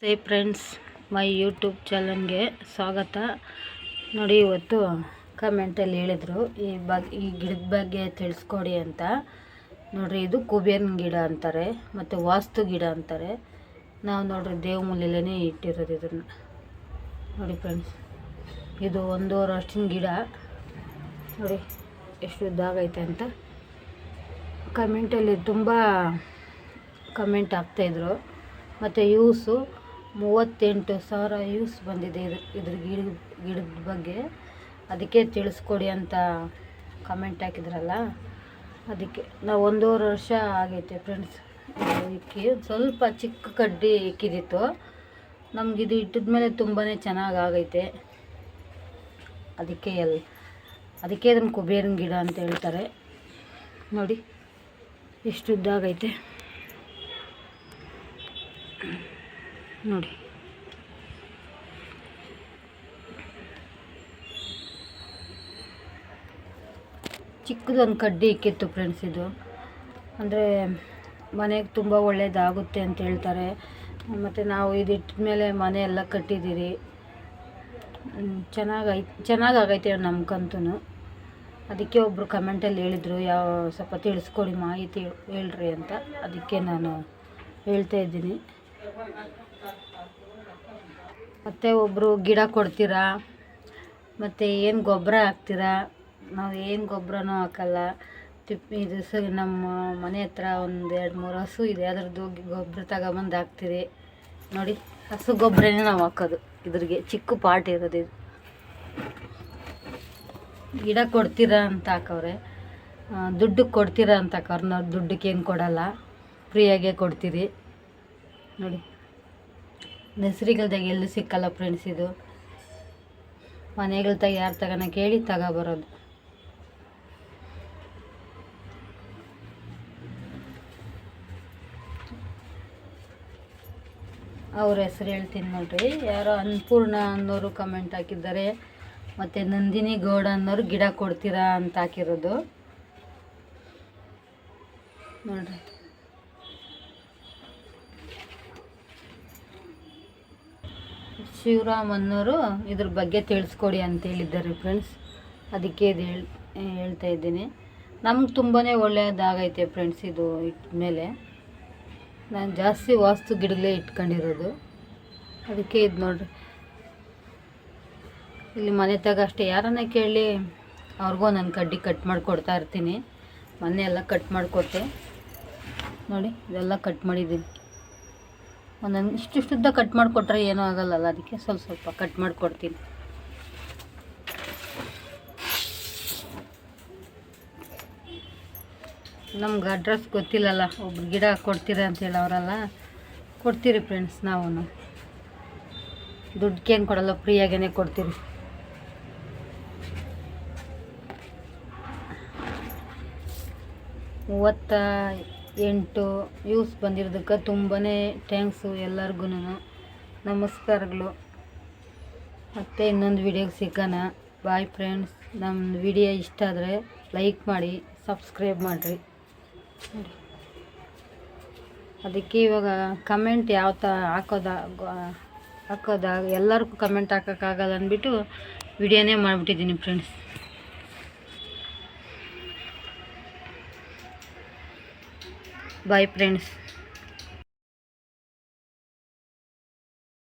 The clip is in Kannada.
ಫ್ರೆಂಡ್ಸ್, ಮೈ ಯೂಟ್ಯೂಬ್ ಚಾನಲ್ಗೆ ಸ್ವಾಗತ. ನೋಡಿ, ಇವತ್ತು ಕಮೆಂಟಲ್ಲಿ ಹೇಳಿದರು ಈ ಗಿಡದ ಬಗ್ಗೆ ತಿಳಿಸ್ಕೊಡಿ ಅಂತ. ನೋಡ್ರಿ, ಇದು ಕುಬೇರನ ಗಿಡ ಅಂತಾರೆ ಮತ್ತು ವಾಸ್ತು ಗಿಡ ಅಂತಾರೆ. ನಾವು ನೋಡ್ರಿ ದೇವಮೂಲೆಯಲ್ಲೇ ಇಟ್ಟಿರೋದು ಇದನ್ನು. ನೋಡಿ ಫ್ರೆಂಡ್ಸ್, ಇದು 1.5 ವರ್ಷದ ಗಿಡ. ನೋಡಿ ಎಷ್ಟು ಉದ್ದಾಗೈತೆ ಅಂತ. ಕಮೆಂಟಲ್ಲಿ ತುಂಬ ಕಮೆಂಟ್ ಆಗ್ತಾಯಿದ್ರು. ಮತ್ತು ಯೂಸು 38,000 ಯೂಸ್ ಬಂದಿದೆ ಇದ್ರ ಗಿಡದ ಬಗ್ಗೆ. ಅದಕ್ಕೆ ತಿಳಿಸ್ಕೊಡಿ ಅಂತ ಕಮೆಂಟ್ ಹಾಕಿದ್ರಲ್ಲ, ಅದಕ್ಕೆ ನಾವು 1.5 ವರ್ಷ ಆಗೈತೆ ಫ್ರೆಂಡ್ಸ್. ಇಕ್ಕಿ ಸ್ವಲ್ಪ ಚಿಕ್ಕ ಕಡ್ಡಿ ಇಕ್ಕಿದಿತ್ತು. ನಮಗಿದು ಇಟ್ಟಿದ ಮೇಲೆ ತುಂಬಾ ಚೆನ್ನಾಗಿ ಆಗೈತೆ. ಅದಕ್ಕೆ ಇದನ್ನು ಕುಬೇರನ ಗಿಡ ಅಂತ ಹೇಳ್ತಾರೆ. ನೋಡಿ ಎಷ್ಟು ಉದ್ದಾಗೈತೆ ನೋಡಿ. ಚಿಕ್ಕದೊಂದು ಕಡ್ಡಿ ಇಕ್ಕಿತ್ತು ಫ್ರೆಂಡ್ಸ್. ಇದು ಅಂದರೆ ಮನೆಗೆ ತುಂಬ ಒಳ್ಳೆಯದಾಗುತ್ತೆ ಅಂತ ಹೇಳ್ತಾರೆ. ಮತ್ತು ನಾವು ಇದಿಟ್ಟ ಮೇಲೆ ಮನೆ ಎಲ್ಲ ಕಟ್ಟಿದ್ದೀರಿ. ಚೆನ್ನಾಗಾಗೈತೆ ನಮ್ಗಂತೂ. ಅದಕ್ಕೆ ಒಬ್ಬರು ಕಮೆಂಟಲ್ಲಿ ಹೇಳಿದರು, ಸ್ವಲ್ಪ ತಿಳಿಸ್ಕೊಡಿ, ಮಾಹಿತಿ ಹೇಳ್ರಿ ಅಂತ. ಅದಕ್ಕೆ ನಾನು ಹೇಳ್ತಾಯಿದ್ದೀನಿ. ಮತ್ತು ಒಬ್ಬರು ಗಿಡ ಕೊಡ್ತೀರಾ, ಮತ್ತು ಏನು ಗೊಬ್ಬರ ಹಾಕ್ತೀರಾ? ನಾವು ಏನು ಗೊಬ್ಬರನೂ ಹಾಕಲ್ಲ. ಇದು ನಮ್ಮ ಮನೆ ಹತ್ರ 1-2-3 ಹಸು ಇದೆ. ಅದರದ್ದು ಗೊಬ್ಬರ ತಗೊಬಂದು ಹಾಕ್ತೀರಿ. ನೋಡಿ, ಹಸು ಗೊಬ್ಬರನೇ ನಾವು ಹಾಕೋದು. ಇದ್ರಿಗೆ ಚಿಕ್ಕ ಪಾಟ್ ಇರೋದು ಇದು. ಗಿಡ ಕೊಡ್ತೀರಾ ಅಂತ ಹಾಕವ್ರೆ. ದುಡ್ಡಿಗೆ ಕೊಡ್ತೀರಾ ಅಂತ ಹಾಕವ್ರೆ. ನಾವು ದುಡ್ಡಿಗೆ ಏನು ಕೊಡಲ್ಲ, ಫ್ರೀಯಾಗೇ ಕೊಡ್ತೀರಿ. ನೋಡಿ, ನರ್ಸರಿಗಳ್ದಾಗ ಎಲ್ಲೂ ಸಿಕ್ಕಲ್ಲ ಫ್ರೆಂಡ್ಸ್. ಇದು ಮನೆಗಳ್ದಾಗ ಯಾರು ತಗೋಣ ಕೇಳಿ ತಗೊಬರೋದು. ಅವ್ರ ಹೆಸ್ರು ಹೇಳ್ತೀನಿ ನೋಡ್ರಿ. ಯಾರೋ ಅನ್ನಪೂರ್ಣ ಅನ್ನೋರು ಕಮೆಂಟ್ ಹಾಕಿದ್ದಾರೆ. ಮತ್ತು ನಂದಿನಿ ಗೌಡ ಅನ್ನೋರು ಗಿಡ ಕೊಡ್ತೀರಾ ಅಂತ ಹಾಕಿರೋದು ನೋಡ್ರಿ. ಶಿವರಾಮ್ ಅನ್ನೋರು ಇದ್ರ ಬಗ್ಗೆ ತಿಳಿಸ್ಕೊಡಿ ಅಂತ ಹೇಳಿದ್ದಾರೆ ಫ್ರೆಂಡ್ಸ್. ಅದಕ್ಕೆ ಇದು ಹೇಳ್ತಾ ಇದ್ದೀನಿ. ನಮ್ಗೆ ತುಂಬಾ ಒಳ್ಳೆಯದಾಗೈತೆ ಫ್ರೆಂಡ್ಸ್. ಇದು ಇಟ್ಮೇಲೆ ನಾನು ಜಾಸ್ತಿ ವಾಸ್ತು ಗಿಡಗಳೇ ಇಟ್ಕೊಂಡಿರೋದು. ಅದಕ್ಕೆ ಇದು ನೋಡ್ರಿ, ಇಲ್ಲಿ ಮನೆ ತಗ ಅಷ್ಟೇ ಯಾರನ್ನ ಕೇಳಿ ಅವ್ರಿಗೂ ನಾನು ಕಡ್ಡಿ ಕಟ್ ಮಾಡಿಕೊಡ್ತಾ ಇರ್ತೀನಿ. ಮೊನ್ನೆ ಎಲ್ಲ ಕಟ್ ಮಾಡಿಕೊಟ್ಟೆ. ನೋಡಿ, ಇದೆಲ್ಲ ಕಟ್ ಮಾಡಿದ್ದೀನಿ. ಒಂದೊಂದು ಇಷ್ಟಿಷ್ಟುದ್ದ ಕಟ್ ಮಾಡಿಕೊಟ್ರೆ ಏನೂ ಆಗಲ್ಲಲ್ಲ, ಅದಕ್ಕೆ ಸ್ವಲ್ಪ ಕಟ್ ಮಾಡಿಕೊಡ್ತೀನಿ. ನಮ್ಗೆ ಅಡ್ರೆಸ್ ಗೊತ್ತಿಲ್ಲಲ್ಲ. ಒಬ್ರು ಗಿಡ ಕೊಡ್ತೀರಾ ಅಂತ ಹೇಳೋರಲ್ಲ, ಕೊಡ್ತೀರಿ ಫ್ರೆಂಡ್ಸ್. ನಾವು ದುಡ್ಡಿಗೇನು ಕೊಡಲ್ಲ, ಫ್ರೀಯಾಗೇ ಕೊಡ್ತೀರಿ. ಮೂವತ್ತ 8 ಯೂಸ್ ಬಂದಿರೋದಕ್ಕೆ ತುಂಬಾ ಥ್ಯಾಂಕ್ಸು ಎಲ್ಲರಿಗೂ. ನಮಸ್ಕಾರಗಳು. ಮತ್ತು ಇನ್ನೊಂದು ವಿಡಿಯೋಗೆ ಸಿಗೋಣ. Bye friends. ನಮ್ಮ ವಿಡಿಯೋ ಇಷ್ಟ ಆದರೆ ಲೈಕ್ ಮಾಡಿ, ಸಬ್ಸ್ಕ್ರೈಬ್ ಮಾಡಿರಿ. ಅದಕ್ಕೆ ಇವಾಗ ಕಮೆಂಟ್ ಹಾಕೋದ ಎಲ್ಲರಿಗೂ ಕಮೆಂಟ್ ಹಾಕೋಕ್ಕಾಗಲ್ಲ ಅಂದ್ಬಿಟ್ಟು ವಿಡಿಯೋನೇ ಮಾಡಿಬಿಟ್ಟಿದ್ದೀನಿ ಫ್ರೆಂಡ್ಸ್. Bye friends.